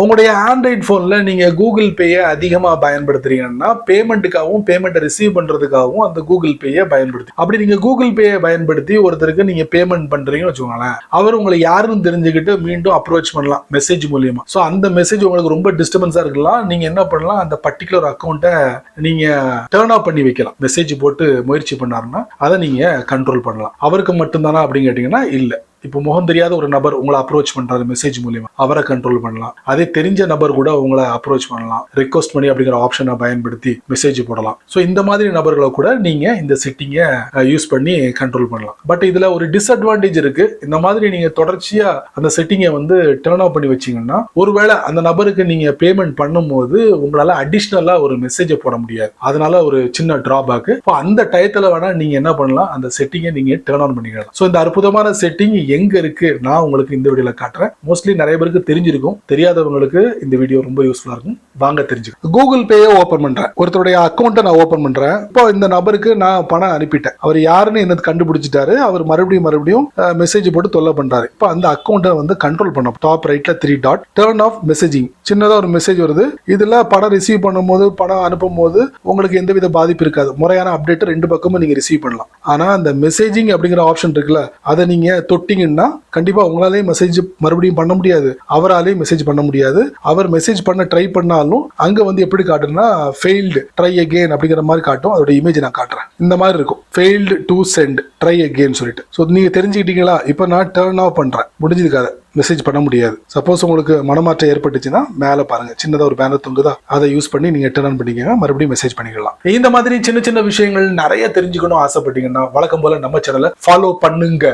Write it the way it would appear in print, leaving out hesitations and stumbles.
உங்களுடைய ஆண்ட்ராய்ட் போன்ல நீங்க கூகுள் பேயை அதிகமா பயன்படுத்துறீங்கன்னா பேமெண்ட்டுக்காகவும் பேமெண்ட்டை ரிசீவ் பண்றதுக்காகவும் அந்த கூகுள் பேயை பயன்படுத்தி அப்படி நீங்க கூகுள் பேயை பயன்படுத்தி ஒருத்தருக்கு நீங்க பேமெண்ட் பண்றீங்கன்னு வச்சுக்கோங்களேன், அவர் உங்களை யாருன்னு தெரிஞ்சுக்கிட்டு மீண்டும் அப்ரோச் பண்ணலாம் மெசேஜ் மூலியமா. ஸோ அந்த மெசேஜ் உங்களுக்கு ரொம்ப டிஸ்டர்பன்ஸா இருக்கலாம். நீங்க என்ன பண்ணலாம், அந்த பர்டிகுலர் அக்கௌண்ட்டை நீங்க டர்ன் ஆஃப் பண்ணி வைக்கலாம். மெசேஜ் போட்டு முயற்சி பண்ணாருன்னா அதை நீங்க கண்ட்ரோல் பண்ணலாம். அவருக்கு மட்டும்தானா அப்படின்னு கேட்டீங்கன்னா இல்ல. இப்போ முகம் தெரியாத ஒரு நபர் உங்களை அப்ரோச் பண்றாரு மெசேஜ் மூலியமா, அவரை கண்ட்ரோல் பண்ணலாம். அதே தெரிஞ்ச நபர் கூட உங்களை அப்ரோச் பண்ணலாம். ரெக்வஸ்ட் பண்ணி அப்படிங்கிற ஆப்ஷனை பயன்படுத்தி மெசேஜ் போடலாம். ஸோ இந்த மாதிரி நபர்களை கூட நீங்க இந்த செட்டிங்கை யூஸ் பண்ணி கண்ட்ரோல் பண்ணலாம். பட் இதுல ஒரு டிஸ்அட்வான்டேஜ் இருக்கு. இந்த மாதிரி நீங்க தொடர்ச்சியா அந்த செட்டிங்கை வந்து டர்ன் ஆஃப் பண்ணி வச்சீங்கன்னா ஒருவேளை அந்த நபருக்கு நீங்க பேமெண்ட் பண்ணும்போது உங்களால அடிஷ்னலா ஒரு மெசேஜை போட முடியாது. அதனால ஒரு சின்ன டிராபேக். அந்த டயத்துல வேணா நீங்க என்ன பண்ணலாம், அந்த செட்டிங்கை நீங்க டர்ன் ஆன் பண்ணிக்கலாம். ஸோ இந்த அற்புதமான செட்டிங் எங்க இருக்கு நான் உங்களுக்கு இந்த வீடியோல காட்டுறேன். மோஸ்ட்லி நிறைய பேருக்கு தெரிஞ்சிருக்கும், தெரியாதவங்களுக்கு இந்த வீடியோ ரொம்ப யூஸ்ஃபுல்லா இருக்கும். வாங்க தெரிஞ்சுக்கலாம். கூகுள் பேயை ஓபன் பண்றேன். ஒருத்தருடைய அக்கௌண்ட்டை நான் ஓபன் பண்றேன். இப்போ இந்த நபருக்கு நான் பணம் அனுப்பிட்டேன். அவர் யாருன்னு என்ன கண்டுபிடிச்சிட்டாரு. அவர் மறுபடியும் மெசேஜ் போட்டு தொல்லை பண்றாரு. இப்போ அந்த அக்கௌண்ட்டை வந்து கண்ட்ரோல் பண்ண டாப் ரைட்ல 3 டாட் டர்ன் ஆஃப் மெசேஜிங் சின்னதா ஒரு மெசேஜ் வருது. இதுல பணம் ரிசீவ் பண்ணும்போது பணம் அனுப்பும் போது உங்களுக்கு எந்தவித பாதிப்பு இருக்காது. முறையான அப்டேட் 2 பக்கமும் நீங்க ரிசீவ் பண்ணலாம். ஆனா அந்த மெசேஜிங் அப்படிங்கிற ஆப்ஷன் இருக்குல்ல, அதை நீங்க தொட்டிங்கன்னா கண்டிப்பா உங்களாலே மெசேஜ் மறுபடியும் பண்ண முடியாது, அவராலே மெசேஜ் பண்ண முடியாது. அவர் மெசேஜ் பண்ண ட்ரை பண்ணாலும் அங்க வந்து எப்படி காட்டுன்னா ஃபெயில்டு ட்ரை அகெயின் அப்படிங்கிற மாதிரி காட்டும். அதோட இமேஜ் நான் காட்டுறேன். இந்த மாதிரி இருக்கும், failed to sent try again சொல்லிட்டு. ஸோ நீங்க தெரிஞ்சுக்கிட்டீங்களா? இப்போ நான் டர்ன் ஆஃப் பண்றேன், முடிஞ்சிருக்காது, மெசேஜ் பண்ண முடியாது. சப்போஸ் உங்களுக்கு மனமாற்றம் ஏற்பட்டுச்சுன்னா மேலே பாருங்க, சின்னதாக ஒரு பேனர் தொங்குதா, அதை யூஸ் பண்ணி நீங்க டர்ன் ஆன் பண்ணிக்கங்க, மறுபடியும் மெசேஜ் பண்ணிக்கலாம். இந்த மாதிரி சின்ன சின்ன விஷயங்கள் நிறைய தெரிஞ்சுக்கணும் ஆசைப்பட்டீங்கன்னா வழக்கம் போல நம்ம சேனலை ஃபாலோ பண்ணுங்க.